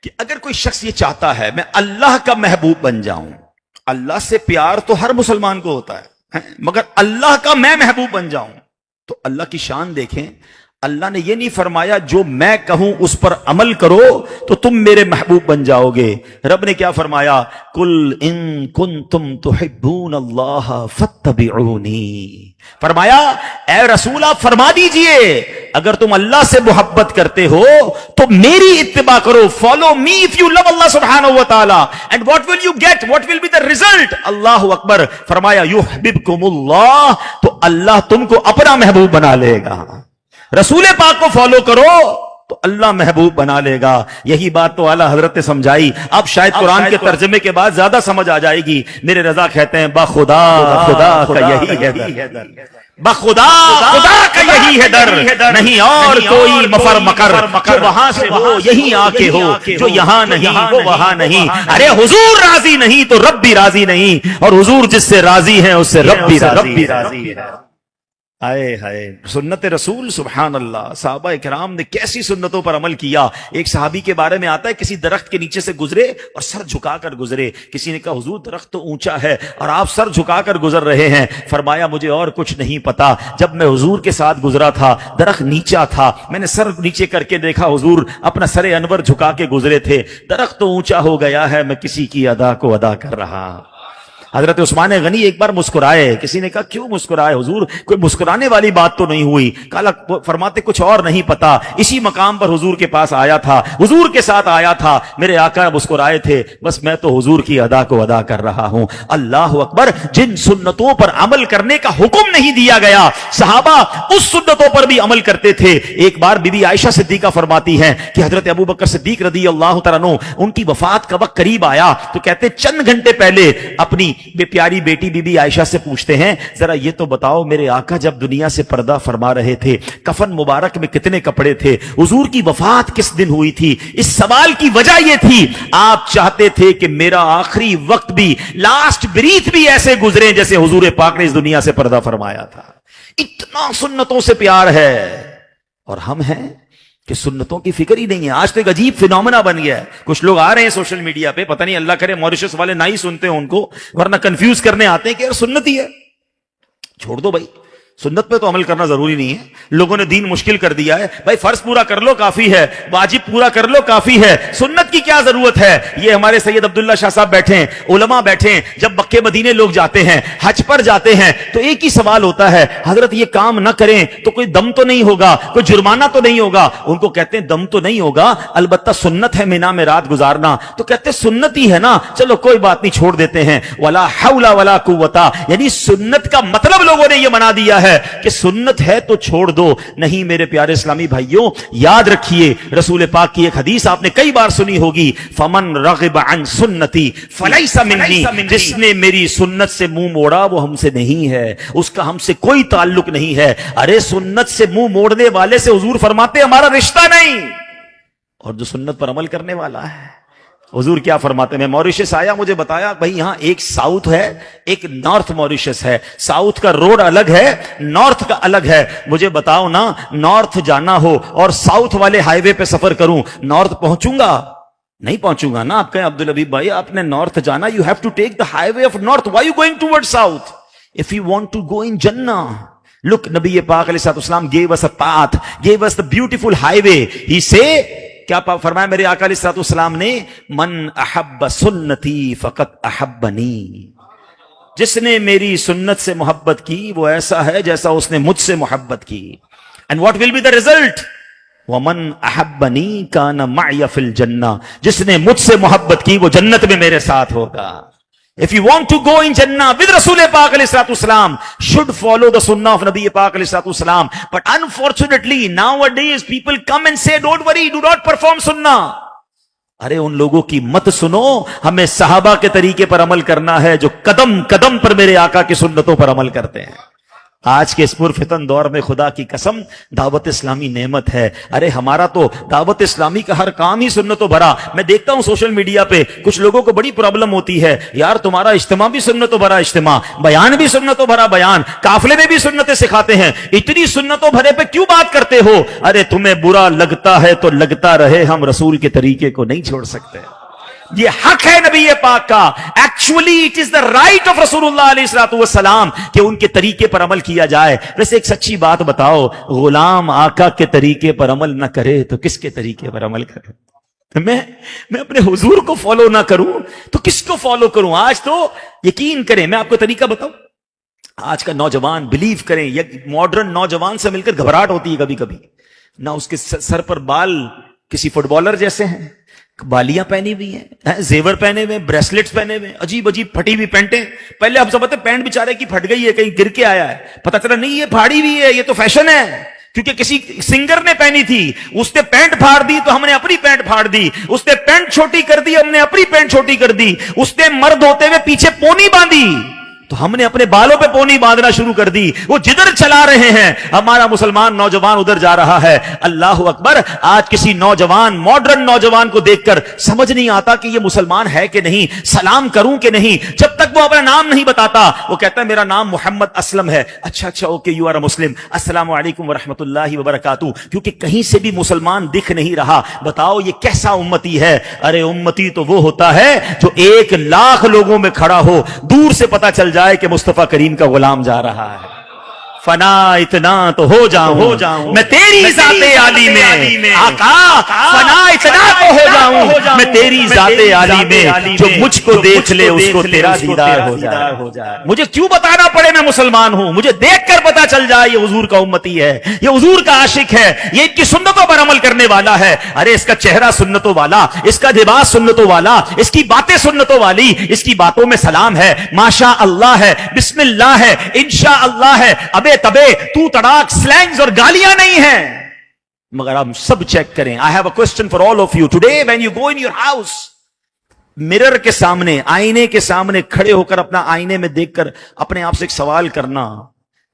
کہ اگر کوئی شخص یہ چاہتا ہے میں اللہ کا محبوب بن جاؤں، اللہ سے پیار تو ہر مسلمان کو ہوتا ہے، مگر اللہ کا میں محبوب بن جاؤں، تو اللہ کی شان دیکھیں، اللہ نے یہ نہیں فرمایا جو میں کہوں اس پر عمل کرو تو تم میرے محبوب بن جاؤ گے۔ رب نے کیا فرمایا؟ قل ان کنتم تحبون اللہ فاتبعونی، فرمایا اے رسول آپ فرما دیجئے اگر تم اللہ سے محبت کرتے ہو تو میری اتباع کرو، follow me if you love اللہ سبحانہ و تعالی، and what will you get, what will be the result? اللہ اکبر، فرمایا یحببکم اللہ، تو اللہ تم کو اپنا محبوب بنا لے گا۔ رسول پاک کو فالو کرو تو اللہ محبوب بنا لے گا۔ یہی بات تو اعلیٰ حضرت نے سمجھائی، اب شاید قرآن کے ترجمے کے بعد زیادہ سمجھ آ جائے گی۔ میرے رضا کہتے ہیں بخدا خدا کا یہی ہے در، بخدا خدا کا یہی ہے در، نہیں اور کوئی مفر مکر، جو وہاں سے ہو یہیں آ کے ہو، جو یہاں نہیں وہ وہاں نہیں۔ ارے حضور راضی نہیں تو رب بھی راضی نہیں، اور حضور جس سے راضی ہیں اس سے رب بھی راضی ہے۔ آئے ہائے سنت رسول، سبحان اللہ، صحابہ کرام نے کیسی سنتوں پر عمل کیا۔ ایک صحابی کے بارے میں آتا ہے کسی درخت کے نیچے سے گزرے اور سر جھکا کر گزرے، کسی نے کہا حضور درخت تو اونچا ہے اور آپ سر جھکا کر گزر رہے ہیں، فرمایا مجھے اور کچھ نہیں پتا، جب میں حضور کے ساتھ گزرا تھا درخت نیچا تھا، میں نے سر نیچے کر کے دیکھا حضور اپنا سر انور جھکا کے گزرے تھے، درخت تو اونچا ہو گیا ہے، میں کسی کی ادا کو ادا کر رہا۔ حضرت عثمان غنی ایک بار مسکرائے، کسی نے کہا کیوں مسکرائے حضور، کوئی مسکرانے والی بات تو نہیں ہوئی؟ کالا فرماتے کچھ اور نہیں پتا، اسی مقام پر حضور کے پاس آیا تھا، حضور کے ساتھ آیا تھا، میرے آقا مسکرائے تھے، بس میں تو حضور کی ادا کو ادا کر رہا ہوں۔ اللہ اکبر، جن سنتوں پر عمل کرنے کا حکم نہیں دیا گیا صحابہ اس سنتوں پر بھی عمل کرتے تھے۔ ایک بار بی بی عائشہ صدیقہ فرماتی ہیں کہ حضرت ابو بکر صدیق رضی اللہ تعالیٰ عنہ ان کی وفات کا وقت قریب آیا تو کہتے چند گھنٹے پہلے اپنی بے پیاری بیٹی بی بی عائشہ سے پوچھتے ہیں ذرا یہ تو بتاؤ میرے آقا جب دنیا سے پردہ فرما رہے تھے کفن مبارک میں کتنے کپڑے تھے، حضور کی وفات کس دن ہوئی تھی؟ اس سوال کی وجہ یہ تھی آپ چاہتے تھے کہ میرا آخری وقت بھی، لاسٹ بریتھ بھی ایسے گزرے جیسے حضور پاک نے اس دنیا سے پردہ فرمایا تھا۔ اتنا سنتوں سے پیار ہے، اور ہم ہیں کہ سنتوں کی فکر ہی نہیں ہے۔ آج تو ایک عجیب فینومنا بن گیا ہے، کچھ لوگ آ رہے ہیں سوشل میڈیا پہ، پتہ نہیں اللہ کرے موریشس والے نہ ہی سنتے ہیں ان کو، ورنہ کنفیوز کرنے آتے ہیں کہ یار سنت ہی ہے۔ چھوڑ دو بھائی، سنت پہ تو عمل کرنا ضروری نہیں ہے، لوگوں نے دین مشکل کر دیا ہے، بھائی فرض پورا کر لو کافی ہے، واجب پورا کر لو کافی ہے، سنت کی کیا ضرورت ہے؟ یہ ہمارے سید عبداللہ شاہ صاحب بیٹھے ہیں، علماء بیٹھے ہیں، جب مکے مدینے لوگ جاتے ہیں، حج پر جاتے ہیں تو ایک ہی سوال ہوتا ہے حضرت یہ کام نہ کریں تو کوئی دم تو نہیں ہوگا، کوئی جرمانہ تو نہیں ہوگا؟ ان کو کہتے ہیں دم تو نہیں ہوگا، البتہ سنت ہے مینا میں رات گزارنا، تو کہتے ہیں سنت ہی ہے نا، چلو کوئی بات نہیں چھوڑ دیتے ہیں۔ ولا حول ولا قوت، یعنی سنت کا مطلب لوگوں نے یہ بنا دیا ہے کہ سنت ہے تو چھوڑ دو۔ نہیں میرے پیارے اسلامی بھائیوں، یاد رکھیے رسول پاک کی ایک حدیث آپ نے کئی بار سنی ہوگی، فمن رغب عن سنتی فلیس منی، جس نے میری سنت سے منہ موڑا وہ ہم سے نہیں ہے، اس کا ہم سے کوئی تعلق نہیں ہے۔ ارے سنت سے منہ موڑنے والے سے حضور فرماتے ہمارا رشتہ نہیں، اور جو سنت پر عمل کرنے والا ہے حضور کیا فرماتے ہیں؟ میں موریشس آیا، مجھے بتایا بھائی یہاں ایک ساؤتھ ہے ایک نارتھ موریشس ہے، ساؤتھ کا روڈ الگ ہے نارتھ کا الگ ہے، مجھے بتاؤ نا نارتھ جانا ہو اور ساؤتھ والے ہائی وے پہ سفر کروں، نارتھ پہنچوں گا؟ نہیں پہنچوں گا نا۔ آپ کہیں عبدالحبیب بھائی آپ نے نارتھ جانا، you have to take the highway of north, why you going toward south if you want to go in جنہ؟ لک نبی پاک علیہ السلام gave us a path, gave us the beautiful highway. He say کیا فرمایا میرے آقا علیہ الصلوۃ والسلام نے؟ من احب سنتی فقط احبنی، جس نے میری سنت سے محبت کی وہ ایسا ہے جیسا اس نے مجھ سے محبت کی۔ And what will be the result? ومن احبنی کان معی فی الجنہ، جس نے مجھ سے محبت کی وہ جنت میں میرے ساتھ ہوگا۔ If you want to go in Jannah with Rasul Pak alayhi salatu wasalam, should follow the sunnah of Nabi Pak alayhi salatu wasalam. But unfortunately, nowadays people come and say, don't worry, do not perform sunnah. ارے ان لوگوں کی مت سنو، ہمیں صحابہ کے طریقے پر عمل کرنا ہے جو قدم قدم پر میرے آقا کی سنتوں پر عمل کرتے ہیں۔ آج کے اس پرفتن دور میں خدا کی قسم دعوت اسلامی نعمت ہے. ارے ہمارا تو دعوت اسلامی کا ہر کام ہی سنتوں بھرا. میں دیکھتا ہوں سوشل میڈیا پہ کچھ لوگوں کو بڑی پرابلم ہوتی ہے, یار تمہارا اجتماع بھی سنتوں بھرا اجتماع, بیان بھی سنتوں بھرا بیان, قافلے میں بھی سنتیں سکھاتے ہیں, اتنی سنتوں بھرے پہ کیوں بات کرتے ہو؟ ارے تمہیں برا لگتا ہے تو لگتا رہے, ہم رسول کے طریقے کو نہیں چھوڑ سکتے. یہ حق ہے نبی پاک کا. Actually it is the right of رسول اللہ علیہ الصلوۃ والسلام کہ ان کے طریقے پر عمل کیا جائے. ویسے ایک سچی بات بتاؤ, غلام آقا کے طریقے پر عمل نہ کرے تو کس کے طریقے پر عمل کرے؟ میں اپنے حضور کو فالو نہ کروں تو کس کو فالو کروں؟ آج تو یقین کریں, میں آپ کو طریقہ بتاؤں, آج کا نوجوان بلیو کریں, یہ ماڈرن نوجوان سے مل کر گھبراہٹ ہوتی ہے کبھی کبھی. نہ اس کے سر پر بال کسی فٹ بالر جیسے ہیں, بالیاں پہنی ہوئی ہیں, زیور پہنے ہوئے, بریسلیٹس پہنے ہوئے, عجیب عجیب پھٹی ہوئی پینٹیں. پہلے ہم سب بتائیں پینٹ بیچارے کی پھٹ گئی ہے, کہیں گر کے آیا ہے, پتہ چلا نہیں یہ پھاڑی ہوئی ہے, یہ تو فیشن ہے کیونکہ کسی سنگر نے پہنی تھی, اس نے پینٹ پھاڑ دی تو ہم نے اپنی پینٹ پھاڑ دی, اس نے پینٹ چھوٹی کر دی ہم نے اپنی پینٹ چھوٹی کر دی, اس نے مرد ہوتے ہوئے پیچھے پونی باندھی تو ہم نے اپنے بالوں پہ پونی باندھنا شروع کر دی. وہ جدھر چلا رہے ہیں ہمارا مسلمان نوجوان ادھر جا رہا ہے. اللہ اکبر. آج کسی نوجوان ماڈرن نوجوان کو دیکھ کر سمجھ نہیں آتا کہ یہ مسلمان ہے کہ نہیں, سلام کروں کہ نہیں. جب تک وہ اپنا نام نہیں بتاتا, وہ کہتا ہے میرا نام محمد اسلم ہے. اچھا اوکے, یو آر اے مسلم, السلام علیکم ورحمۃ اللہ وبرکاتہ. کیونکہ کہیں سے بھی مسلمان دکھ نہیں رہا. بتاؤ یہ کیسا امتی ہے؟ ارے امتی تو وہ ہوتا ہے جو 1,00,000 لوگوں میں کھڑا ہو, دور سے پتا چل جائے کہ مصطفیٰ کریم کا غلام جا رہا ہے. فنا اتنا تو ہو جاؤں میں تیری ذات عالی میں, آقا فنا اتنا تو ہو جاؤں میں تیری ذات عالی میں, جو مجھ کو دیکھ لے اس کو تیرا دیدار ہو جائے. مجھے کیوں بتانا پڑے میں مسلمان ہوں, مجھے دیکھ کر پتا چل جائے یہ حضور کا امتی ہے, یہ حضور کا عاشق ہے, یہ ان کی سنتوں پر عمل کرنے والا ہے. ارے اس کا چہرہ سنتوں والا, اس کا لباس سنتوں والا, اس کی باتیں سنتوں والی, اس کی باتوں میں سلام ہے, ماشاء اللہ ہے, بسم اللہ ہے, انشاء اللہ ہے, ابے تبے تو تڑاک سلینگز اور گالیاں نہیں ہیں. مگر ہم سب چیک کریں. I have a question for all of you. Today when you go in your house, mirror کے سامنے, آئینے کے سامنے کھڑے ہو کر اپنا آئینے میں دیکھ کر اپنے آپ سے ایک سوال کرنا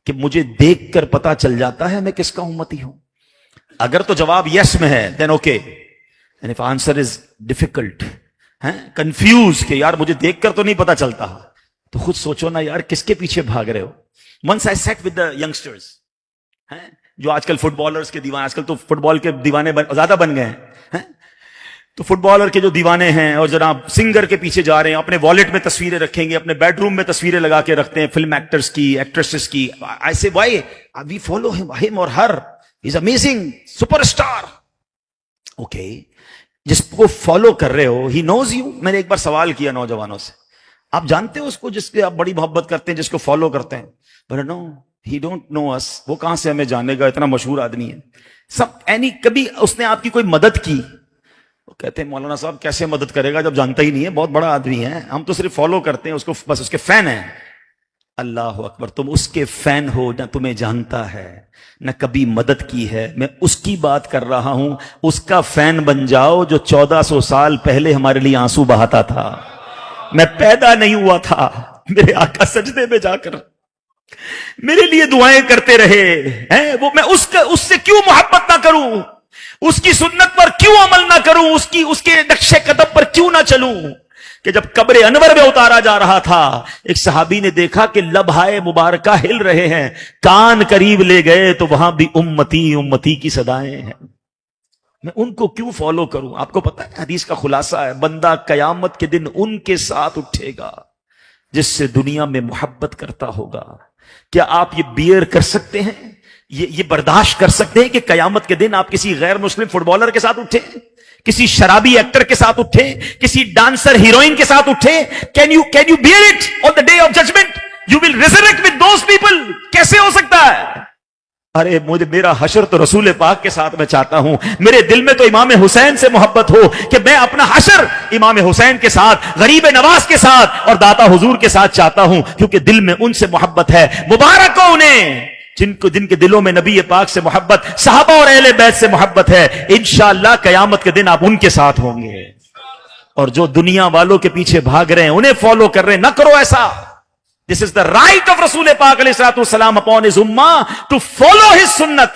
کہ مجھے دیکھ کر پتا چل جاتا ہے میں کس کا امتی ہوں. اگر تو جواب یس میں ہے then okay. And if answer is difficult, confused کہ یار مجھے دیکھ کر تو نہیں پتا چلتا, تو خود سوچو نا یار کس کے پیچھے بھاگ رہے ہو. Once I sat with the youngsters, جو آج کل فٹ بالرز کے دیوانے, آج کل تو فٹ بال کے دیوانے زیادہ بن گئے ہیں, تو فٹ بالر کے جو دیوانے ہیں اور جناب سنگر کے پیچھے جا رہے ہیں, اپنے والیٹ میں تصویریں رکھیں گے, اپنے بیڈ روم میں تصویریں لگا کے رکھتے ہیں فلم ایکٹرز کی, ایکٹریسز کی. I say why? We follow him or her. He's amazing, superstar. Okay. جس کو فالو کر رہے ہو he knows you. میں نے ایک بار سوال کیا نوجوانوں سے, آپ جانتے ہو اس کو جس کے آپ بڑی محبت کرتے ہیں, جس کو فالو کرتے ہیں؟ But no, he don't know us. وہ کہاں سے ہمیں جانے گا, اتنا مشہور آدمی ہے. کبھی اس نے آپ کی کوئی مدد کی؟ وہ کہتے ہیں مولانا صاحب کیسے مدد کرے گا جب جانتا ہی نہیں ہے, بہت بڑا آدمی ہے, ہم تو صرف فالو کرتے ہیں اس کو, بس اس کے فین ہیں. اللہ اکبر. تم اس کے فین ہو, نہ تمہیں جانتا ہے, نہ کبھی مدد کی ہے. میں اس کی بات کر رہا ہوں. اس کا فین بن جاؤ جو 1400 سال پہلے ہمارے لیے آنسو بہاتا تھا. میں پیدا نہیں ہوا تھا, میرے آقا سجدے میں جا کر میرے لیے دعائیں کرتے رہے ہیں. وہ میں اس سے کیوں محبت نہ کروں, اس کی سنت پر کیوں عمل نہ کروں, اس کے نقش قدم پر کیوں نہ چلوں. کہ جب قبر انور میں اتارا جا رہا تھا, ایک صحابی نے دیکھا کہ لبہائے مبارکہ ہل رہے ہیں, کان قریب لے گئے تو وہاں بھی امتی امتی کی صدائیں ہیں. میں ان کو کیوں فالو کروں؟ آپ کو پتہ ہے حدیث کا خلاصہ ہے, بندہ قیامت کے دن ان کے ساتھ اٹھے گا جس سے دنیا میں محبت کرتا ہوگا. کیا آپ یہ بیئر کر سکتے ہیں, یہ برداشت کر سکتے ہیں کہ قیامت کے دن آپ کسی غیر مسلم فٹ بالر کے ساتھ اٹھیں, کسی شرابی ایکٹر کے ساتھ اٹھیں, کسی ڈانسر ہیروئن کے ساتھ اٹھیں؟ Can you bear it on the day of judgment? You will resurrect with those people. کیسے ہو سکتا ہے؟ ارے میرا حشر تو رسول پاک کے ساتھ میں چاہتا ہوں. میرے دل میں تو امام حسین سے محبت ہو کہ میں اپنا حشر امام حسین کے ساتھ, غریب نواز کے ساتھ اور داتا حضور کے ساتھ چاہتا ہوں, کیونکہ دل میں ان سے محبت ہے. مبارک ہو انہیں جن کے دلوں میں نبی پاک سے محبت, صحابہ اور اہل بیت سے محبت ہے. انشاءاللہ قیامت کے دن آپ ان کے ساتھ ہوں گے. اور جو دنیا والوں کے پیچھے بھاگ رہے ہیں, انہیں فالو کر رہے ہیں, نہ کرو ایسا. This is the right of Rasul Pak alayhi salatu wassalam upon his ummah to follow his sunnat.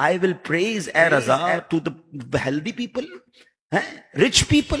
I will praise a raza to the healthy people, rich people.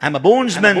I'm a bondsman,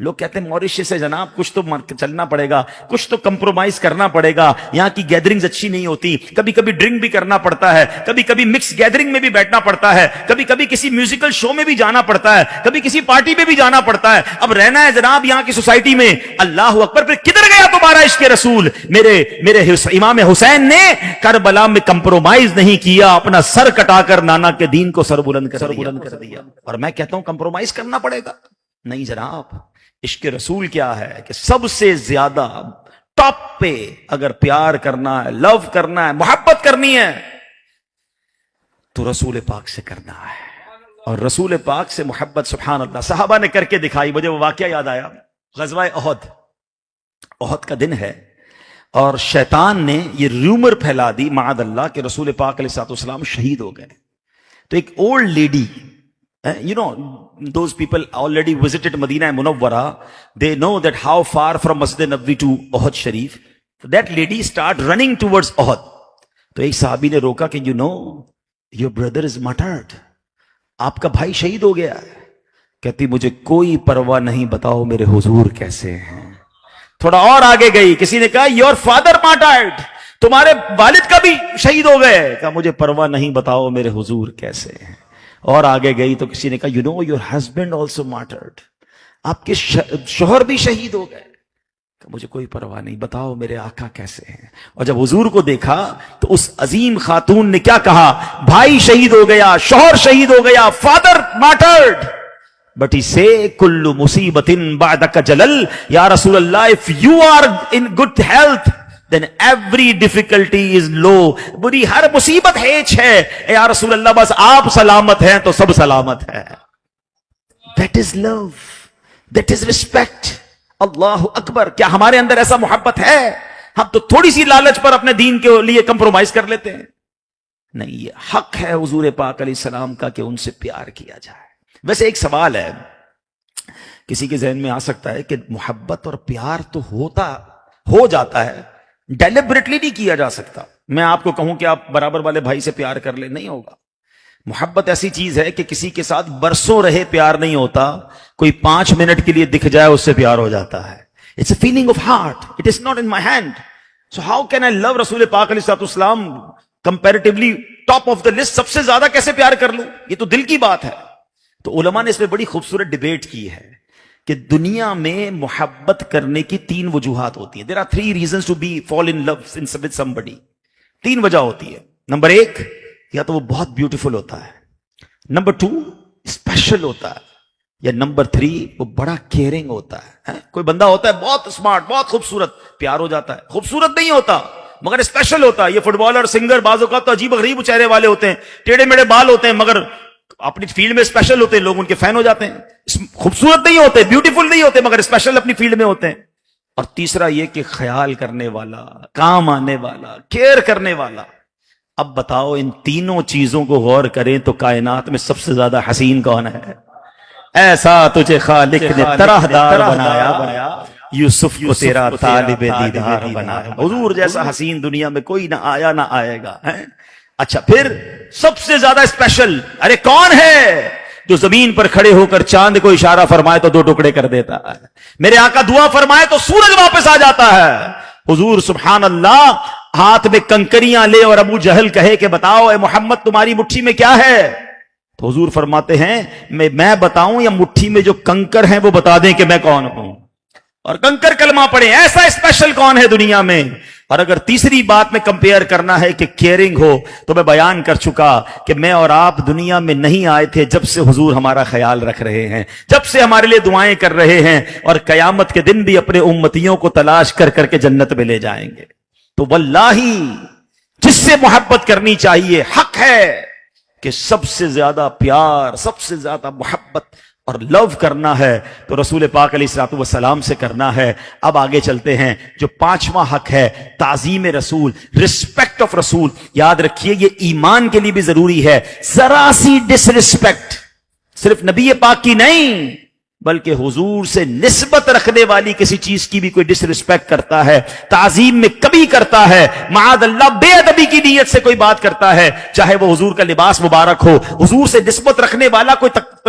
لوگ کہتے ہیں Mauritius سے جناب کچھ تو چلنا پڑے گا, کچھ تو کمپرومائز کرنا پڑے گا, یہاں کی گیدرنگز اچھی نہیں ہوتی, کبھی کبھی ڈرنک بھی کرنا پڑتا ہے, کبھی کبھی مکس گیدرنگ میں بھی بیٹھنا پڑتا ہے, کبھی کبھی کسی میوزیکل شو میں بھی جانا پڑتا ہے, کبھی کسی پارٹی میں بھی جانا پڑتا ہے. اب رہنا ہے جناب یہاں کی سوسائٹی میں. اللہ اکبر, پھر کدھر گیا تمہارا عشق رسول؟ میرے امام حسین نے کربلا میں کمپرومائز نہیں کیا, اپنا سر کٹا کر نانا کے دین کو سر بلند کر دیا. اور میں کہتا ہوں کمپرومائز کرنا پڑے گا؟ نہیں جناب. عشق رسول کیا ہے کہ سب سے زیادہ ٹاپ پہ اگر پیار کرنا ہے, لو کرنا ہے, محبت کرنی ہے تو رسول پاک سے کرنا ہے. اور رسول پاک سے محبت سبحان اللہ صحابہ نے کر کے دکھائی. مجھے وہ واقعہ یاد آیا, غزوہ احد کا دن ہے, اور شیطان نے یہ رومر پھیلا دی معاذ اللہ کہ رسول پاک علیہ الصلوۃ والسلام شہید ہو گئے. تو ایک old lady, you know, those people already visited Medina Munawwara, they know that how far from Masjid Nabawi to Uhud Sharif. So that lady start running towards Uhud. تو ایک صحابی نے روکا کہ you know your brother is martyred, آپ کا بھائی شہید ہو گیا. کہتی مجھے کوئی پرواہ نہیں, بتاؤ میرے حضور کیسے ہیں. تھوڑا اور آگے گئی, کسی نے کہا your father martyred, تمہارے والد کا بھی شہید ہو گئے. کہا مجھے پرواہ نہیں, بتاؤ میرے حضور کیسے ہیں. اور آگے گئی تو کسی نے کہا you know your husband also martyred, آپ کے شوہر بھی شہید ہو گئے. مجھے کوئی پرواہ نہیں, بتاؤ میرے آقا کیسے ہیں. اور جب حضور کو دیکھا تو اس عظیم خاتون نے کیا کہا, بھائی شہید ہو گیا, شوہر شہید ہو گیا, father martyred, but he say kullu musibatin ba'daka jalal, ya رسول اللہ if you are in good health then every difficulty is low, بری ہر مصیبت ہیچ ہے, یا رسول اللہ بس آپ سلامت ہیں تو سب سلامت ہے. That is love, that is respect. اللہ اکبر. کیا ہمارے اندر ایسا محبت ہے؟ ہم تو تھوڑی سی لالچ پر اپنے دین کے لیے کمپرومائز کر لیتے ہیں. نہیں, یہ حق ہے حضور پاک علیہ السلام کا کہ ان سے پیار کیا جائے. ویسے ایک سوال ہے کسی کے ذہن میں آ سکتا ہے کہ محبت اور پیار تو ہو جاتا ہے, ڈیلیبریٹلی نہیں کیا جا سکتا. میں آپ کو کہوں کہ آپ برابر والے بھائی سے پیار کر لیں, نہیں ہوگا. محبت ایسی چیز ہے کہ کسی کے ساتھ برسوں رہے پیار نہیں ہوتا, کوئی 5 منٹ کے لیے دکھ جائے اس سے پیار ہو جاتا ہے. It's a feeling of heart, it is not in my hand. So how can I love رسول پاک علیہ الصلوۃ والسلام comparatively top of the list, سب سے زیادہ کیسے پیار کر لوں؟ یہ تو دل کی بات ہے. تو علماء نے اس میں بڑی خوبصورت ڈیبیٹ کی ہے کہ دنیا میں محبت کرنے کی 3 وجوہات ہوتی ہیں. There are 3 reasons to be fall in love with somebody. 3 وجہ ہوتی ہے. نمبر 1, یا تو وہ بہت بیوٹیفل ہوتا ہے, نمبر 2 اسپیشل ہوتا ہے, یا نمبر 3 وہ بڑا کیئرنگ ہوتا ہے. کوئی بندہ ہوتا ہے بہت اسمارٹ, بہت خوبصورت, پیار ہو جاتا ہے. خوبصورت نہیں ہوتا مگر اسپیشل ہوتا ہے. یہ فٹ بالر, سنگر بعض اوقات تو عجیب غریب چہرے والے ہوتے ہیں, ٹیڑے میڑے بال ہوتے ہیں, مگر اپنی فیلڈ میں اسپیشل ہوتے ہیں, لوگ ان کے فین ہو جاتے ہیں. خوبصورت نہیں ہوتے, بیوٹیفل نہیں ہوتے, مگر اسپیشل اپنی فیلڈ میں ہوتے ہیں. اور تیسرا یہ کہ خیال کرنے والا, کام آنے والا, کیئر کرنے والا. اب بتاؤ ان تینوں چیزوں کو غور کریں تو کائنات میں سب سے زیادہ حسین کون ہے؟ ایسا تجھے خالق نے طرح دار بنایا, یوسف کو تیرا طالب دیدار بنایا. حضور جیسا حسین دنیا میں کوئی نہ آیا نہ آئے گا. اچھا, پھر سب سے زیادہ اسپیشل, ارے کون ہے جو زمین پر کھڑے ہو کر چاند کو اشارہ فرمائے تو 2 ٹکڑے کر دیتا ہے, میرے آقا دعا فرمائے تو سورج واپس آ جاتا ہے. حضور سبحان اللہ ہاتھ میں کنکریاں لے اور ابو جہل کہے کہ بتاؤ اے محمد تمہاری مٹھی میں کیا ہے, تو حضور فرماتے ہیں میں بتاؤں یا مٹھی میں جو کنکر ہیں وہ بتا دیں کہ میں کون ہوں, اور کنکر کلمہ پڑھیں. ایسا اسپیشل کون ہے دنیا میں؟ اور اگر تیسری بات میں کمپیئر کرنا ہے کہ کیئرنگ ہو, تو میں بیان کر چکا کہ میں اور آپ دنیا میں نہیں آئے تھے جب سے حضور ہمارا خیال رکھ رہے ہیں, جب سے ہمارے لیے دعائیں کر رہے ہیں, اور قیامت کے دن بھی اپنے امتیوں کو تلاش کر کر کے جنت میں لے جائیں گے. تو واللہ جس سے محبت کرنی چاہیے, حق ہے کہ سب سے زیادہ پیار, سب سے زیادہ محبت اور لو کرنا ہے تو رسول پاک علیہ الصلوۃ والسلام سے کرنا ہے. اب آگے چلتے ہیں. جو 5واں حق ہے تعظیم رسول, رسپیکٹ آف رسول. یاد رکھیے یہ ایمان کے لیے بھی ضروری ہے. ذرا سی ڈس رسپیکٹ صرف نبی پاک کی نہیں بلکہ حضور سے نسبت رکھنے والی کسی چیز کی بھی کوئی ڈس رسپیکٹ کرتا ہے, تعظیم میں کمی کرتا ہے, معاذ اللہ بے ادبی کی نیت سے کوئی بات کرتا ہے, چاہے وہ حضور کا لباس مبارک ہو, حضور سے نسبت رکھنے والا کوئی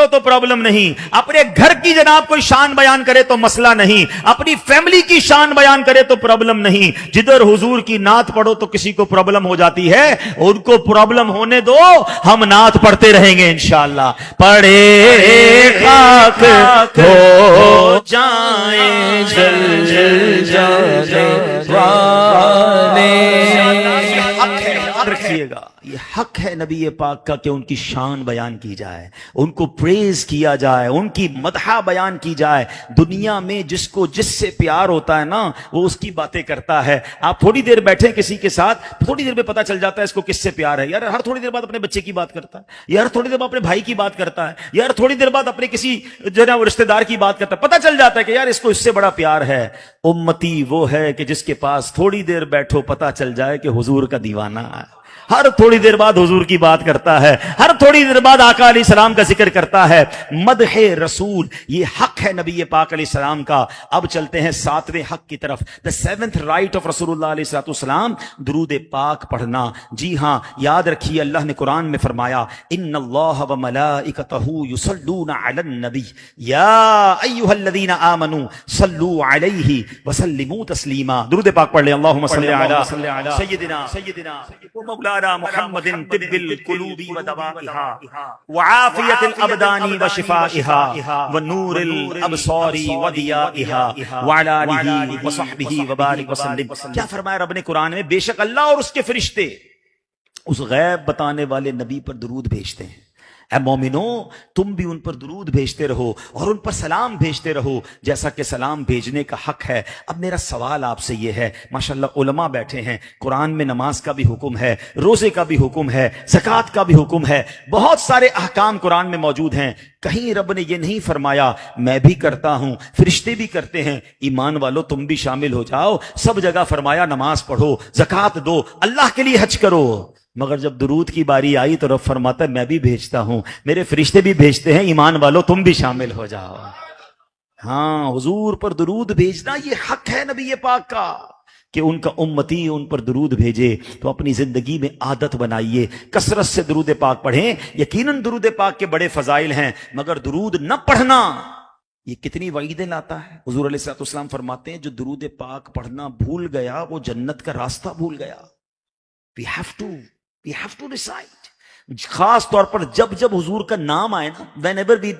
کرو تو پرابلم نہیں، اپنے گھر کی جناب کوئی شان بیان کرے تو مسئلہ نہیں، اپنی فیملی کی شان بیان کرے تو پرابلم نہیں، جدھر حضور کی نعت پڑھو تو کسی کو پرابلم ہو جاتی ہے، ان کو پرابلم ہونے دو، ہم نعت پڑھتے رہیں گے انشاءاللہ۔ پڑھے خاک ہو جائیں جل جل جانے والے، حق ہے، یاد رکھیے گا، یہ حق ہے نبی پاک کا کہ ان کی شان بیان کی جائے، ان کو پریز کیا جائے، ان کی مدح بیان کی جائے۔ دنیا میں جس کو جس سے پیار ہوتا ہے نا وہ اس کی باتیں کرتا ہے۔ آپ تھوڑی دیر بیٹھیں کسی کے ساتھ، تھوڑی دیر میں پتا چل جاتا ہے اس کو کس سے پیار ہے۔ یار ہر تھوڑی دیر بعد اپنے بچے کی بات کرتا ہے، یار تھوڑی دیر بعد اپنے بھائی کی بات کرتا ہے، یار تھوڑی دیر بعد اپنے کسی جو ہے نا رشتہ دار کی بات کرتا ہے، پتا چل جاتا ہے کہ یار اس کو اس سے بڑا پیار ہے۔ امتی وہ ہے کہ جس کے پاس تھوڑی دیر بیٹھو پتا چل جائے کہ حضور کا دیوانہ ہے، ہر تھوڑی دیر بعد حضور کی بات کرتا ہے، ہر تھوڑی دیر بعد آقا علیہ السلام کا ذکر کرتا ہے۔ مدح رسول یہ حق ہے نبی پاک علیہ السلام کا۔ اب چلتے ہیں ساتویں حق کی طرف، the seventh right of رسول اللہ علیہ السلام، درود پاک پڑھنا۔ جی ہاں، یاد رکھیے اللہ نے قرآن میں فرمایا ان اللہ وملائکتہ یصلون علی النبی یا ایھا الذین آمنوا صلوا علیہ وسلموا تسلیما۔ درود پاک پڑھ لیں، اللہم صل علی سیدنا مولانا محمد طب القلوب ودوائها وعافیت الابدان وشفائها ونور الابصار وضیائها وعلی آلہ وصحبہ وبارک وسلم۔ کیا فرمایا رب نے قرآن میں؟ بے شک اللہ اور اس کے فرشتے اس غیب بتانے والے نبی پر درود بھیجتے ہیں۔ اے مومنو تم بھی ان پر درود بھیجتے رہو اور ان پر سلام بھیجتے رہو جیسا کہ سلام بھیجنے کا حق ہے۔ اب میرا سوال آپ سے یہ ہے، ماشاءاللہ علماء بیٹھے ہیں، قرآن میں نماز کا بھی حکم ہے، روزے کا بھی حکم ہے، زکوٰۃ کا بھی حکم ہے، بہت سارے احکام قرآن میں موجود ہیں، کہیں رب نے یہ نہیں فرمایا میں بھی کرتا ہوں، فرشتے بھی کرتے ہیں، ایمان والو تم بھی شامل ہو جاؤ۔ سب جگہ فرمایا نماز پڑھو، زکوٰۃ دو، اللہ کے لیے حج کرو، مگر جب درود کی باری آئی تو رب فرماتا ہے میں بھی بھیجتا ہوں، میرے فرشتے بھی بھیجتے ہیں، ایمان والو تم بھی شامل ہو جاؤ۔ ہاں، حضور پر درود بھیجنا یہ حق ہے نبی پاک کا کہ ان کا امتی ان پر درود بھیجے۔ تو اپنی زندگی میں عادت بنائیے، کثرت سے درود پاک پڑھیں۔ یقیناً درود پاک کے بڑے فضائل ہیں، مگر درود نہ پڑھنا یہ کتنی وعیدیں لاتا ہے۔ حضور علیہ الصلوۃ والسلام فرماتے ہیں جو درود پاک پڑھنا بھول گیا وہ جنت کا راستہ بھول گیا۔ We have to recite. خاص طور پر جب جب حضور کا نام آئے نا، whenever we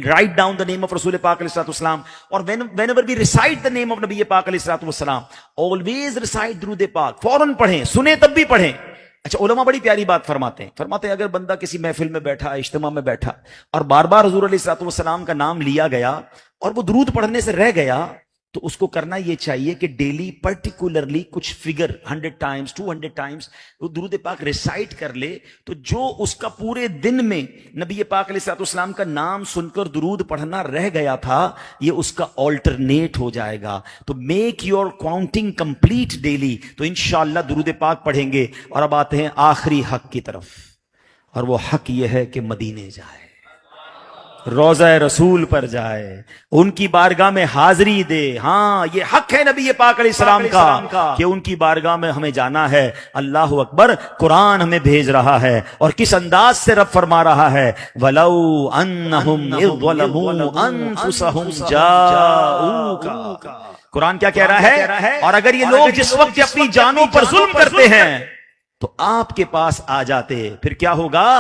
write down the name of رسول پاک علیہ السلام اور whenever we recite the name of نبی پاک علیہ السلام، always recite درود پاک، فوراً پڑھیں، سنیں تب بھی پڑھیں۔ اچھا علماء بڑی پیاری بات فرماتے ہیں اگر بندہ کسی محفل میں بیٹھا، اجتماع میں بیٹھا اور بار بار حضور علیہ السلام کا نام لیا گیا اور وہ درود پڑھنے سے رہ گیا تو اس کو کرنا یہ چاہیے کہ ڈیلی پرٹیکولرلی کچھ فگر 100 ٹائمز 200 ٹائمز وہ درود پاک ریسائٹ کر لے، تو جو اس کا پورے دن میں نبی پاک علیہ السلام کا نام سن کر درود پڑھنا رہ گیا تھا یہ اس کا آلٹرنیٹ ہو جائے گا۔ تو make your counting complete daily, تو انشاءاللہ درود پاک پڑھیں گے۔ اور اب آتے ہیں آخری حق کی طرف، اور وہ حق یہ ہے کہ مدینے جائے، روضہ رسول پر جائے، ان کی بارگاہ میں حاضری دے۔ ہاں یہ حق ہے نبی پاک علیہ السلام کا کہ ان کی بارگاہ میں ہمیں جانا ہے۔ اللہ اکبر، قرآن ہمیں بھیج رہا ہے اور کس انداز سے رب فرما رہا ہے، وَلَوْ أَنَّهُمْ إِذْ ظَلَمُوا أَنفُسَهُمْ جَاءُوكَ۔ قرآن کیا کہہ رہا ہے؟ اور اگر یہ لوگ جس وقت اپنی جانوں پر ظلم کرتے ہیں تو آپ کے پاس آ جاتے، پھر کیا ہوگا؟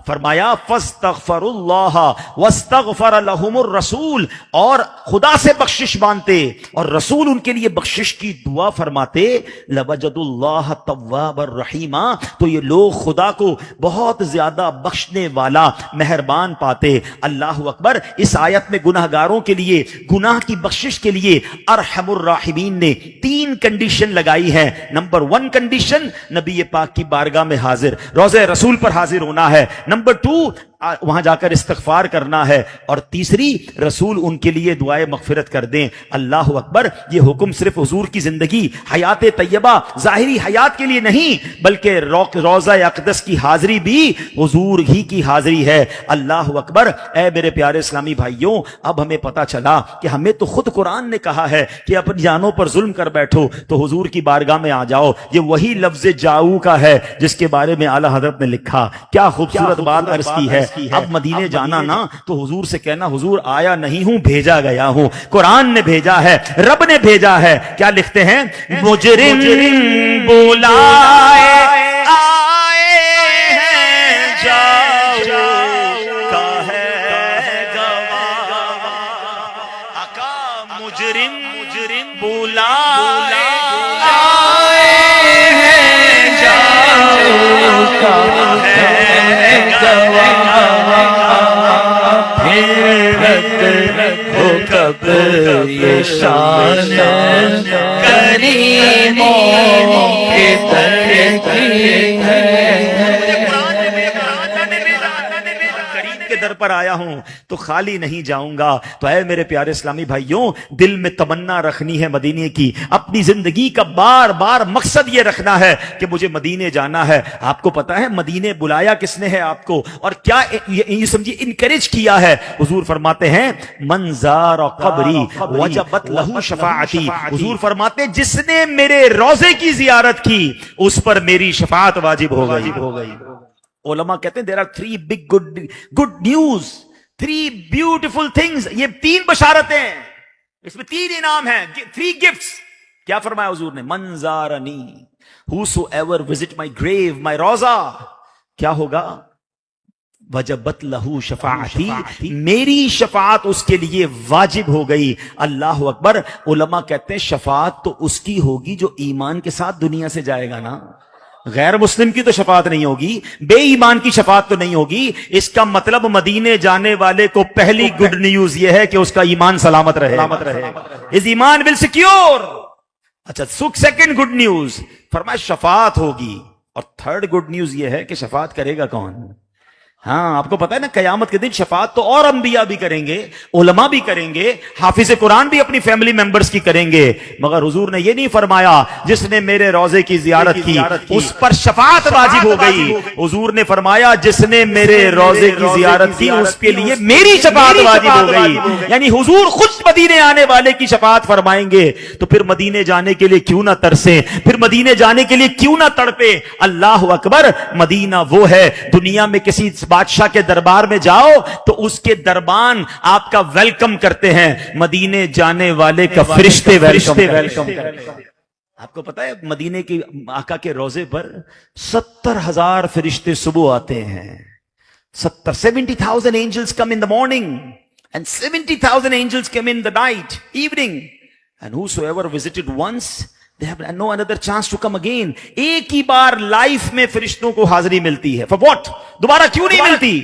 فرمایا فاستغفروا اللہ واستغفر لهم الرسول، اور خدا سے بخشش مانتے اور رسول ان کے لیے بخشش کی دعا فرماتے، لوجدوا اللہ توابا رحیما، تو یہ لوگ خدا کو بہت زیادہ بخشنے والا مہربان پاتے۔ اللہ اکبر، اس آیت میں گناہ گاروں کے لیے گناہ کی بخشش کے لیے ارحم الراحمین نے 3 کنڈیشن لگائی ہے۔ نمبر 1 کنڈیشن، نبی پاک کی بارگاہ میں حاضر، روضہ رسول پر حاضر ہونا ہے۔ نمبر 2 وہاں جا کر استغفار کرنا ہے، اور تیسری رسول ان کے لیے دعائے مغفرت کر دیں۔ اللہ اکبر، یہ حکم صرف حضور کی زندگی حیات طیبہ ظاہری حیات کے لیے نہیں بلکہ روضہ اقدس کی حاضری بھی حضور ہی کی حاضری ہے۔ اللہ اکبر، اے میرے پیارے اسلامی بھائیوں، اب ہمیں پتا چلا کہ ہمیں تو خود قرآن نے کہا ہے کہ اپنی جانوں پر ظلم کر بیٹھو تو حضور کی بارگاہ میں آ جاؤ۔ یہ وہی لفظ جاؤ کا ہے جس کے بارے میں اعلیٰ حضرت نے لکھا۔ کیا خوبصورت بات عرض کی ہے، اب مدینے جانا نا تو حضور سے کہنا حضور آیا نہیں ہوں بھیجا گیا ہوں، قرآن نے بھیجا ہے، رب نے بھیجا ہے۔ کیا لکھتے ہیں؟ مجرم بلائے آئے ہیں جاؤ کا ہے گواہ، آقا مجرم بلائے آئے ہیں جاؤ کا ہے گواہ، ہو کب یہ شان کریموں کے در کی ہے، کریم کے در پر آیا ہوں تو خالی نہیں جاؤں گا۔ تو اے میرے پیارے اسلامی بھائیوں، دل میں تمنا رکھنی ہے مدینے کی، اپنی زندگی کا بار بار مقصد یہ رکھنا ہے کہ مجھے مدینے جانا ہے۔ آپ کو پتا ہے مدینے بلایا کس نے ہے آپ کو، اور کیا یہ سمجھیے انکریج کیا ہے؟ حضور فرماتے ہیں من زار قبری وجبت لہ شفاعتی، حضور فرماتے جس نے میرے روضے کی زیارت کی اس پر میری شفاعت واجب ہو گئی۔ علماء کہتے ہیں there are three big good news, three beautiful things، یہ تین بشارتیں، اس میں تین انعام ہیں، three gifts۔ کیا فرمایا حضور نے؟ من زارنی whosoever visit my grave, my روضہ، کیا ہوگا؟ وجبت لہو شفاعتی، میری شفاعت اس کے لیے واجب ہو گئی۔ اللہ اکبر۔ علماء کہتے ہیں شفاعت تو اس کی ہوگی جو ایمان کے ساتھ دنیا سے جائے گا نا، غیر مسلم کی تو شفاعت نہیں ہوگی، بے ایمان کی شفاعت تو نہیں ہوگی۔ اس کا مطلب مدینے جانے والے کو پہلی گڈ نیوز یہ ہے کہ اس کا ایمان سلامت رہے، اس ایمان ول سیکیور۔ اچھا سیکنڈ گڈ نیوز فرمایا شفاعت ہوگی، اور تھرڈ گڈ نیوز یہ ہے کہ شفاعت کرے گا کون؟ ہاں آپ کو پتا ہے نا قیامت کے دن شفاعت تو اور انبیاء بھی کریں گے، علماء بھی کریں گے، حافظ قرآن بھی اپنی فیملی ممبرز کی کریں گے، مگر حضور نے یہ نہیں فرمایا جس نے میرے روضے کی زیارت کی اس پر شفاعت واجب ہو گئی۔ حضور نے فرمایا جس نے میرے روضے کی زیارت کی اس کے لیے میری شفاعت واجب ہو گئی۔ یعنی حضور خود مدینے آنے والے کی شفاعت فرمائیں گے، تو پھر مدینے جانے کے لیے کیوں نہ ترسیں، پھر مدینے جانے کے لیے کیوں نہ تڑپے۔ اللہ اکبر۔ مدینہ وہ ہے، دنیا میں کسی بادشاہ کے دربار میں جاؤ تو اس کے دربان آپ کا ویلکم کرتے ہیں، مدینے جانے والے کا فرشتے ویلکم کرتے ہیں۔ آپ کو پتا ہے مدینے کی آقا کے روضے پر 70,000 فرشتے صبح آتے ہیں، 70,000 angels come in the morning and 70,000 angels come in the night, evening, and whosoever visited once they have no another chance to come again۔ ایک ہی بار لائف میں فرشتوں کو حاضری ملتی ہے، for what؟ دوبارہ کیوں نہیں ملتی؟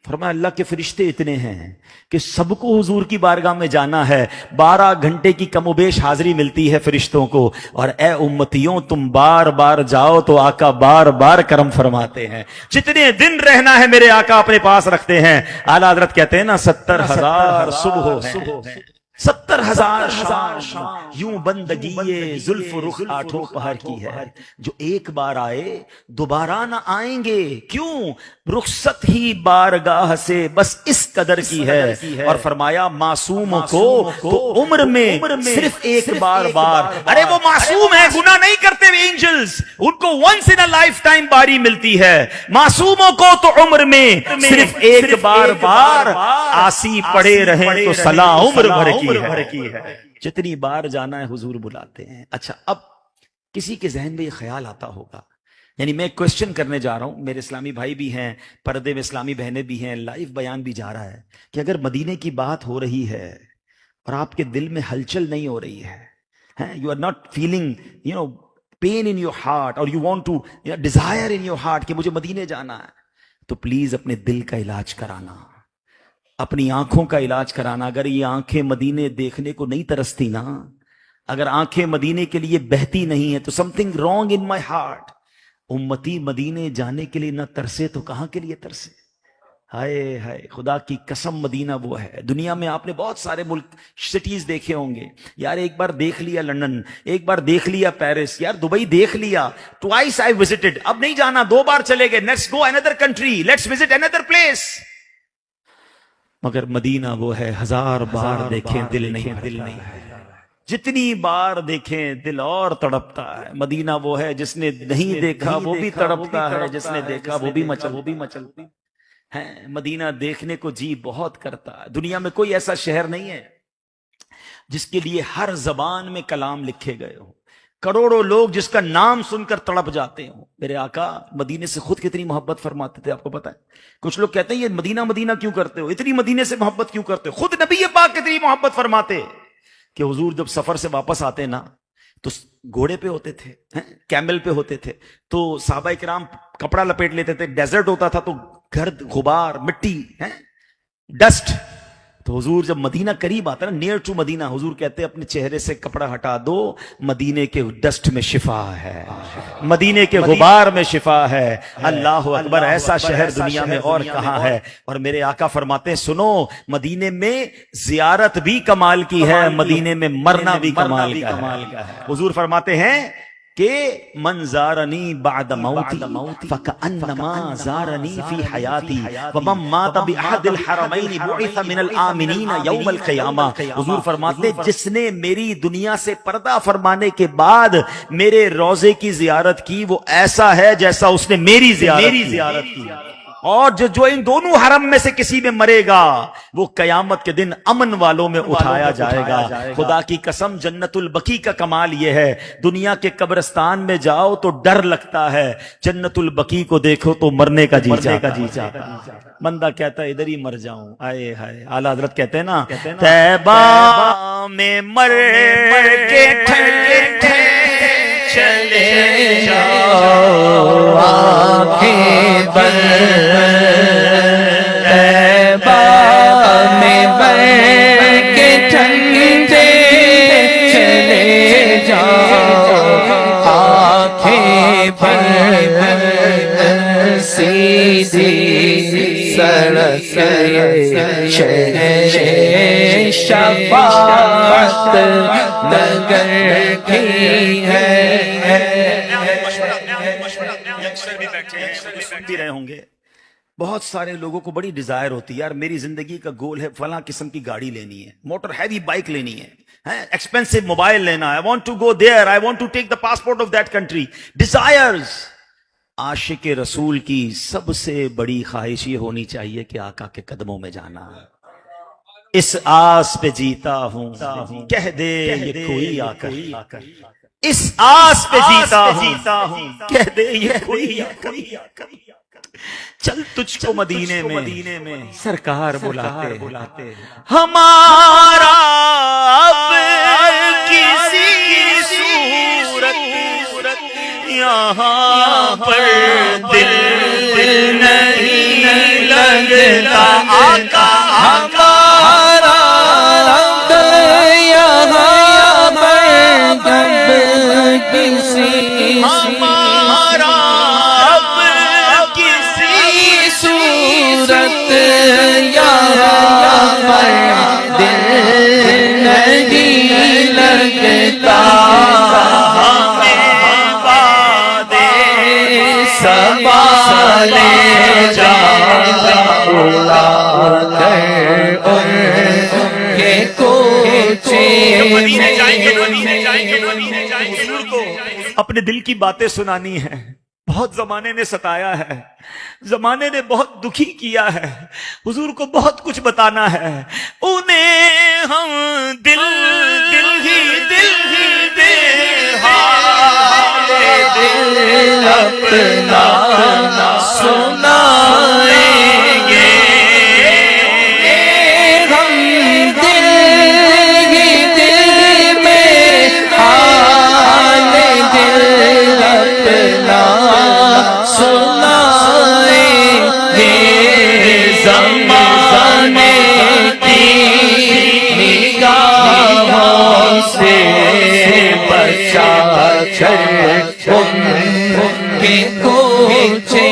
فرمایا اللہ کے فرشتے اتنے ہیں کہ سب کو حضور کی بارگاہ میں جانا ہے، 12 گھنٹے کی کم و بیش حاضری ملتی ہے فرشتوں کو، اور اے امتیوں تم بار بار جاؤ تو آقا بار بار کرم فرماتے ہیں۔ جتنے دن رہنا ہے میرے آقا اپنے پاس رکھتے ہیں۔ اعلیٰ حضرت کہتے ہیں نا 70,000 صبح ہیں، 70,000 شام، یوں بندگی زلف رخ آٹھوں پہر کی ہے، جو ایک بار آئے دوبارہ نہ آئیں گے، کیوں؟ رخصت ہی بارگاہ سے بس اس قدر کی ہے۔ اور فرمایا معصوموں کو تو عمر میں صرف ایک بار ارے وہ معصوم ہے، گناہ نہیں کرتے اینجلز، ان کو once in a lifetime باری ملتی ہے۔ معصوموں کو تو عمر میں صرف ایک بار آسی پڑے رہیں تو صلاح عمر بھر کی ہے۔ جتنی بار جانا ہے حضور بلاتے ہیں۔ اچھا اب کسی کے ذہن میں یہ خیال آتا ہوگا، یعنی میں کوشچن کرنے جا رہا ہوں، میرے اسلامی بھائی بھی ہیں، پردے میں اسلامی بہنیں بھی ہیں، لائیو بیان بھی جا رہا ہے، کہ اگر مدینے کی بات ہو رہی ہے اور آپ کے دل میں ہلچل نہیں ہو رہی ہے، you are not feeling pain in your heart, اور you want to desire in your heart کہ مجھے مدینے جانا ہے، تو پلیز اپنے دل کا علاج کرانا، اپنی آنکھوں کا علاج کرانا۔ اگر یہ آنکھیں مدینے دیکھنے کو نہیں ترستی نا، اگر آنکھیں مدینے کے لیے بہتی نہیں ہے تو some thing wrong in my heart. امتی مدینے جانے کے لیے نہ ترسے تو کہاں کے لیے ترسے؟ ہائے ہائے، خدا کی قسم مدینہ وہ ہے۔ دنیا میں آپ نے بہت سارے ملک سٹیز دیکھے ہوں گے، یار ایک بار دیکھ لیا لندن، ایک بار دیکھ لیا پیرس، یار دبئی دیکھ لیا، ٹوائس آئی وزٹڈ، اب نہیں جانا، 2 بار چلے گئے، let's go another country, let's visit another place. مگر مدینہ وہ ہے 1000 بار دیکھیں دل نہیں، جتنی بار دیکھیں دل اور تڑپتا ہے۔ مدینہ وہ ہے جس نے نہیں دیکھا وہ بھی تڑپتا ہے، جس نے دیکھا وہ بھی مچلتا۔ ہیں مدینہ دیکھنے کو جی بہت کرتا ہے. دنیا میں کوئی ایسا شہر نہیں ہے جس کے لیے ہر زبان میں کلام لکھے گئے ہوں, کروڑوں لوگ جس کا نام سن کر تڑپ جاتے ہوں. میرے آقا مدینے سے خود کتنی محبت فرماتے تھے, آپ کو پتا ہے؟ کچھ لوگ کہتے ہیں یہ مدینہ مدینہ کیوں کرتے ہو, اتنی مدینے سے محبت کیوں کرتے ہو؟ خود نبی پاک کتنی محبت فرماتے کہ حضور جب سفر سے واپس آتے نا تو گھوڑے پہ ہوتے تھے, کیمل پہ ہوتے تھے, تو صحابہ کرام کپڑا لپیٹ لیتے تھے, ڈیزرٹ ہوتا تھا تو گرد غبار مٹی ڈسٹ, تو حضور جب مدینہ قریب آتا نا, نیئر ٹو مدینہ, حضور کہتے اپنے چہرے سے کپڑا ہٹا دو, مدینے کے ڈسٹ میں شفا ہے, مدینے کے غبار میں شفا ہے. اللہ اکبر, ایسا شہر دنیا میں اور کہاں ہے؟ اور میرے آقا فرماتے ہیں سنو, مدینے میں زیارت بھی کمال کی ہے, مدینے میں مرنا بھی کمال کا ہے. حضور فرماتے ہیں کہ من زارنی بعد موتی فکأنما زارنی فی حیاتی ومن مات بأحد الحرمین بعث من الآمنین یوم القیامہ. حضور فرماتے جس نے میری دنیا سے پردہ فرمانے کے بعد میرے روضے کی زیارت کی وہ ایسا ہے جیسا اس نے میری زیارت کی. اور جو ان دونوں حرم میں سے کسی میں مرے گا وہ قیامت کے دن امن والوں میں اٹھایا جائے گا. خدا کی قسم جنت البقیع کا کمال یہ ہے, دنیا کے قبرستان میں جاؤ تو ڈر لگتا ہے, جنت البقیع کو دیکھو تو مرنے کا جی چاہتا. بندہ کہتا ہے ادھر ہی مر جاؤں. آئے ہائے, اعلیٰ حضرت کہتے ہیں نا طیبہ میں مر کے چلے جاؤ آنکھیں بند طیبہ میں بن کے ٹھنڈے چلے جاؤ, آنکھیں بند سیدھی سڑک شہر شفاعت نگر کی ہے. بھی رہے ہوں گے, بہت سارے لوگوں کو بڑی ڈیزائر ہوتی ہے, یار میری زندگی کا گول ہے فلاں قسم کی گاڑی لینی ہے, موٹر ہیوی بائک لینی ہے, ایکسپینسو موبائل لینا ہے, I want to go there, I want to take the passport of that country. Desires. عاشق رسول کی سب سے بڑی خواہش یہ ہونی چاہیے کہ آقا کے قدموں میں جانا. اس آس پہ جیتا ہوں کہہ دے یہ کوئی آ کر, اس آس پہ جیتا ہوں کہہ دے یہ کوئی آ کر. چل تجھ کو مدینے میں سرکار بلاتے, ہمارا اب کسی صورت یہاں پر دل نہیں لگتا, آقا ہمارا اب یہاں پر کسی ہمارا اب کسی صورت یہاں پر دل نہیں لگتا, ہمیں وعدے سوالے جا اڑا کر ان کے کوچے حضور کو اپنے دل کی باتیں سنانی ہے. بہت زمانے نے ستایا ہے, زمانے نے بہت دکھی کیا ہے, حضور کو بہت کچھ بتانا ہے. انہیں ہم دل ہی دے حال دل اپنا سنائیں گے, ہم دل ہی دل میں حال دل اپنا سنائیں گے. زمانے کی نگاہوں سے بچا کر ان کے کوچے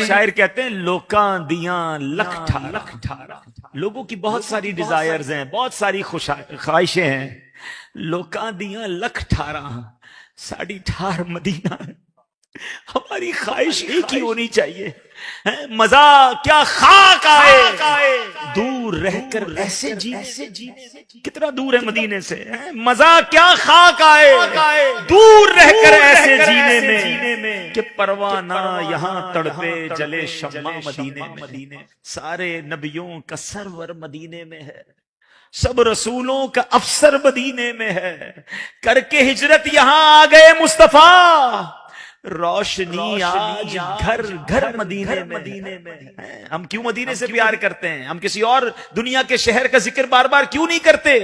شاعر کہتے ہیں لوکاں دیاں لکھ ٹھارا. لوگوں کی بہت ساری ڈیزائرز ہیں, بہت ساری خواہشیں ہیں. لوکاں دیاں لکھ ٹھارا, ساڑی ٹھار مدینہ ہے. ہماری خواہش ایک ہی ہونی چاہیے، مزہ کیا خاک آئے دور رہ کر ایسے جینے، کتنا دور ہے مدینے سے، مزہ کیا خاک آئے دور رہ کر ایسے جینے میں کہ پروانہ یہاں تڑپے جلے شمع مدینے میں۔ سارے نبیوں کا سرور مدینے میں ہے، سب رسولوں کا افسر مدینے میں ہے، کر کے ہجرت یہاں آ گئے مصطفیٰ، روشنی آج گھر گھر مدینے میں۔ ہم کیوں مدینے سے پیار کرتے ہیں؟ ہم کسی اور دنیا کے شہر کا ذکر بار بار کیوں نہیں کرتے؟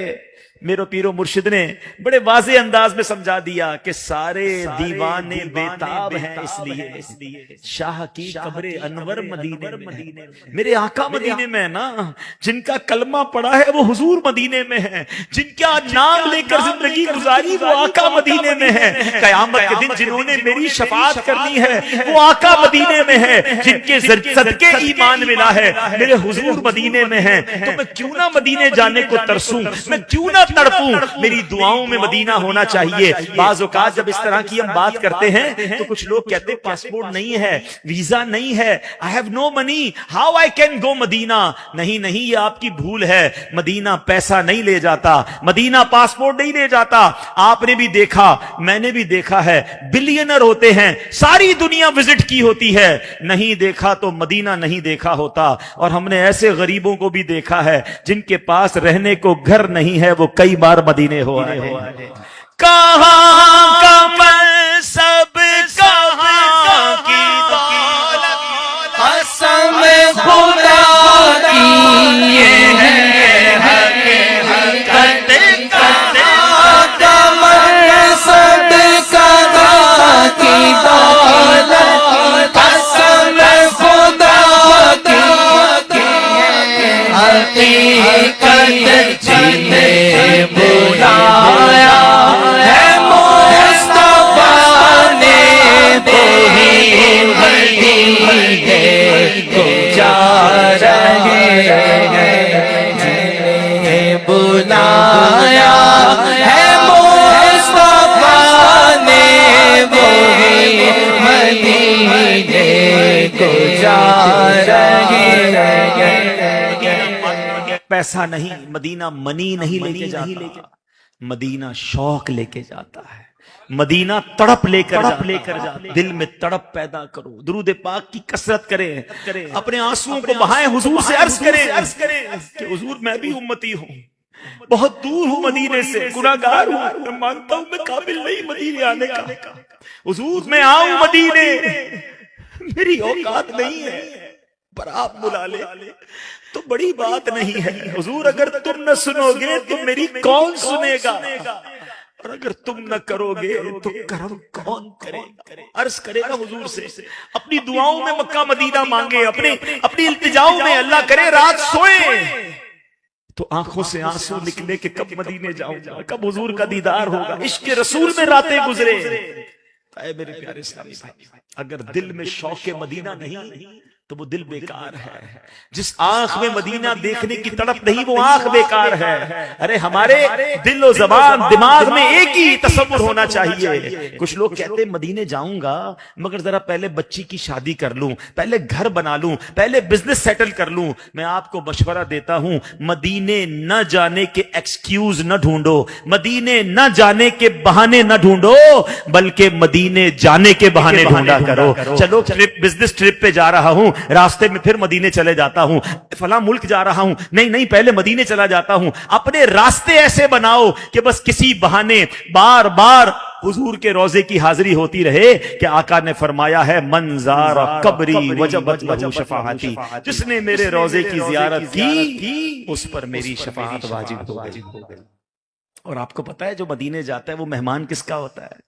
میرے پیر و مرشد نے بڑے واضح انداز میں سمجھا دیا کہ سارے دیوانے بیتاب ہیں اس لیے شاہ کی قبر انور مدینے میں، میرے آقا مدینے میں ہے نا، جن کا کلمہ پڑا ہے وہ حضور مدینے میں ہے، جن کا نام لے کر زندگی گزاری وہ آقا مدینے میں ہے، قیامت کے دن جنہوں نے میری شفاعت کرنی ہے وہ آقا مدینے میں ہے، جن کے صدقے ایمان ملا ہے میرے حضور مدینے میں ہیں۔ تو میں کیوں نہ مدینے جانے کو ترسوں، میں کیوں نہ تڑپوں؟ میری دعاؤں میں مدینہ ہونا چاہیے۔ بعض اوقات جب اس طرح کی ہم بات کرتے ہیں تو کچھ لوگ کہتے ہیں پاسپورٹ نہیں ہے، ویزا نہیں ہے، I have no money, how I can go مدینہ۔ نہیں یہ آپ کی بھول ہے، مدینہ پیسہ نہیں لے جاتا، مدینہ پاسپورٹ نہیں لے جاتا۔ آپ نے بھی دیکھا، میں نے بھی دیکھا ہے، بلینر ہوتے ہیں، ساری دنیا وزٹ کی ہوتی ہے، نہیں دیکھا تو مدینہ نہیں دیکھا ہوتا۔ اور ہم نے ایسے غریبوں کو بھی دیکھا ہے جن کے پاس رہنے کو گھر نہیں ہے، وہ کئی بار مدینے ہو آئے ہیں۔ کہاں کا منصب، کہاں کی دولت، قسم خدا کی یہ ہے حقیقت، کہاں کا منصب، کہاں کی دولت، قسم خدا کی یہ حقیقت، جنہیں بلایا ہے مصطفیٰ نے وہی مدینے کو جا رہے ہیں، جنہیں بلایا ہے مصطفیٰ نے وہی مدینے کو جا رہے ہیں۔ پیسہ نہیں، مدینہ منی نہیں لے کے جاتا، مدینہ شوق لے کے جاتا ہے، مدینہ تڑپ لے کر جاتا۔ دل میں تڑپ پیدا کرو، درود پاک کی کثرت کریں، اپنے آنسوؤں کو بہائیں، حضور سے عرض کریں کہ حضور میں بھی امتی ہوں، بہت دور ہوں مدینے سے، گناہگار ہوں، میں مانتا ہوں میں قابل نہیں مدینے آنے کا، حضور میں آؤں مدینے، میری اوقات نہیں ہے، پر آپ بلا لے تو بڑی بات نہیں ہے۔ حضور اگر تم نہ سنو گے تو میری کون سنے گا، اور اگر تم نہ کرو گے تو کرم کون کرے گا؟ عرض کرے گا حضور سے، اپنی دعاؤں میں مکہ مدینہ مانگے، اپنی التجاؤں میں اللہ کرے رات سوئے تو آنکھوں سے آنسو نکلے کہ کب مدینے جاؤں گا، کب حضور کا دیدار ہوگا، عشق رسول میں راتیں گزرے۔ اے میرے پیارے اسلامی بھائی، اگر دل میں شوق مدینہ نہیں تو وہ دل بیکار ہے، جس آنکھ میں مدینہ دیکھنے کی تڑپ نہیں وہ آنکھ بیکار ہے۔ ارے ہمارے دل و زبان دماغ میں ایک ہی تصور ہونا چاہیے۔ کچھ لوگ کہتے ہیں مدینے جاؤں گا مگر ذرا پہلے بچی کی شادی کر لوں، پہلے گھر بنا لوں، پہلے بزنس سیٹل کر لوں۔ میں آپ کو مشورہ دیتا ہوں، مدینے نہ جانے کے ایکسکیوز نہ ڈھونڈو، مدینے نہ جانے کے بہانے نہ ڈھونڈو، بلکہ مدینے جانے کے بہانے ڈھونڈا کرو۔ چلو بزنس ٹرپ پہ جا رہا ہوں، راستے میں پھر مدینے چلے جاتا ہوں، فلاں ملک جا رہا ہوں، نہیں پہلے مدینے چلا جاتا ہوں۔ اپنے راستے ایسے بناؤ کہ بس کسی بہانے بار بار حضور کے روزے کی حاضری ہوتی رہے، کہ آقا نے فرمایا ہے من زار قبری وجبت لہ شفاعتی، جس نے میرے روزے کی زیارت کی اس پر میری شفاعت واجب ہو گئی۔ اور آپ کو پتا ہے جو مدینے جاتا ہے وہ مہمان کس کا ہوتا ہے؟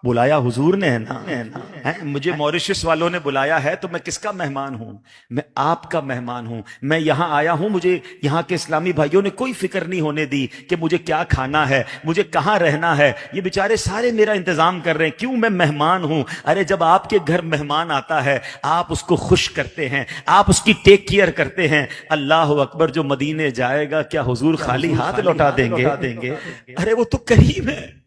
بلایا حضور نے ہے نا۔ مجھے موریشس والوں نے بلایا ہے تو میں کس کا مہمان ہوں؟ میں آپ کا مہمان ہوں۔ میں یہاں آیا ہوں، مجھے یہاں کے اسلامی بھائیوں نے کوئی فکر نہیں ہونے دی کہ مجھے کیا کھانا ہے، مجھے کہاں رہنا ہے، یہ بیچارے سارے میرا انتظام کر رہے ہیں۔ کیوں؟ میں مہمان ہوں۔ ارے جب آپ کے گھر مہمان آتا ہے آپ اس کو خوش کرتے ہیں، آپ اس کی ٹیک کیئر کرتے ہیں۔ اللہ اکبر، جو مدینے جائے گا کیا حضور خالی ہاتھ لوٹا دیں گے؟ ارے وہ تو کریم ہے،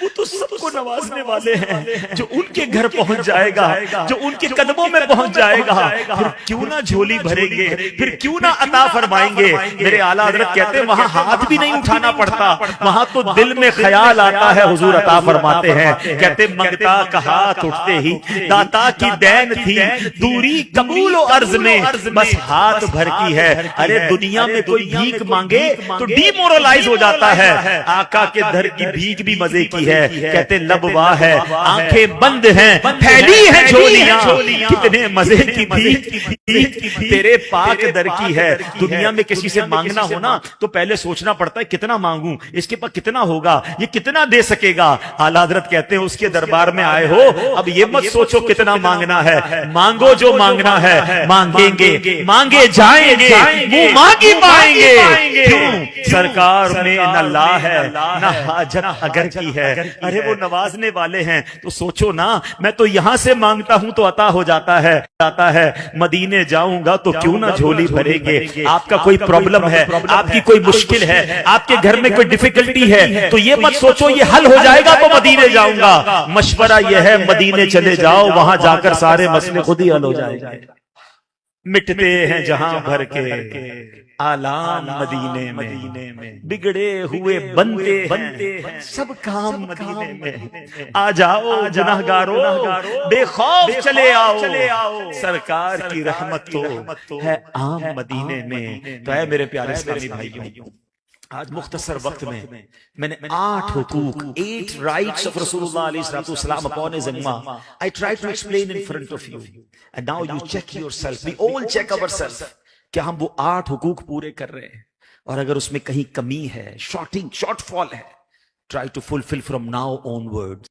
وہ تو سب کو نوازنے والے ہیں، جو ان کے گھر پہنچ جائے گا، جو ان کے قدموں میں پہنچ جائے گا، پھر کیوں نہ جھولی بھریں گے، پھر کیوں نہ عطا فرمائیں گے۔ میرے اعلیٰ حضرت کہتے ہیں وہاں ہاتھ بھی نہیں اٹھانا پڑتا، وہاں تو دل میں خیال آتا ہے، حضور عطا فرماتے ہیں، کہتے منگتا کا ہاتھ اٹھتے ہی داتا کی دین تھی، دوری قبول و عرض میں بس ہاتھ بھر کی ہے۔ ارے دنیا میں کوئی بھیک مانگے تو ڈی مورلائز ہو جاتا ہے، آقا کے در کی بھیک بھی مزے کی ہے۔ کہتے لب واہ ہے، آنکھیں بند ہیں، پھیلی ہیں جھولیاں، کتنے مزے کی بھیک تیرے پاک در کی ہے۔ دنیا میں کسی سے مانگنا ہونا تو پہلے سوچنا پڑتا ہے کتنا مانگوں، اس کے پاس کتنا ہوگا، یہ کتنا دے سکے گا۔ اعلیٰ حضرت کہتے ہیں اس کے دربار میں آئے ہو، اب یہ مت سوچو کتنا مانگنا ہے، مانگو جو مانگنا ہے، مانگیں گے مانگے جائیں گے، منہ مانگی پائیں گے۔ کیوں؟ سرکار میں نہ لا ہے نہ حاجت اگر کی ہے۔ ارے وہ نوازنے والے ہیں تو سوچو نا، میں تو یہاں سے مانگتا ہوں تو عطا ہو جاتا ہے، مدینے جاؤں گا تو کیوں نہ جھولی بھریں گے۔ آپ کا کوئی پرابلم ہے، آپ کی کوئی مشکل ہے، آپ کے گھر میں کوئی ڈیفیکلٹی ہے تو یہ مت سوچو یہ حل ہو جائے گا تو مدینے جاؤں گا۔ مشورہ یہ ہے مدینے چلے جاؤ، وہاں جا کر سارے مسئلے خود ہی حل ہو جائیں گے۔ مٹتے ہیں جہاں بھر کے آلام مدینے میں، بگڑے ہوئے بنتے ہیں سب کام مدینے میں۔ آ جاؤ گناہگارو بے خوف چلے آؤ، سرکار کی رحمت تو ہے عام مدینے میں۔ تو اے میرے پیارے اسلامی بھائیوں، آج مختصر وقت میں نے 8 حقوق 8 rights of Rasulullah علیہ الصلوۃ والسلام upon his ummah I tried to explain in front of you and now you check yourself, we all check ourselves کہ ہم وہ 8 حقوق پورے کر رہے ہیں، اور اگر اس میں کہیں کمی ہے، شارٹ فال ہے، try to fulfill from now onwards.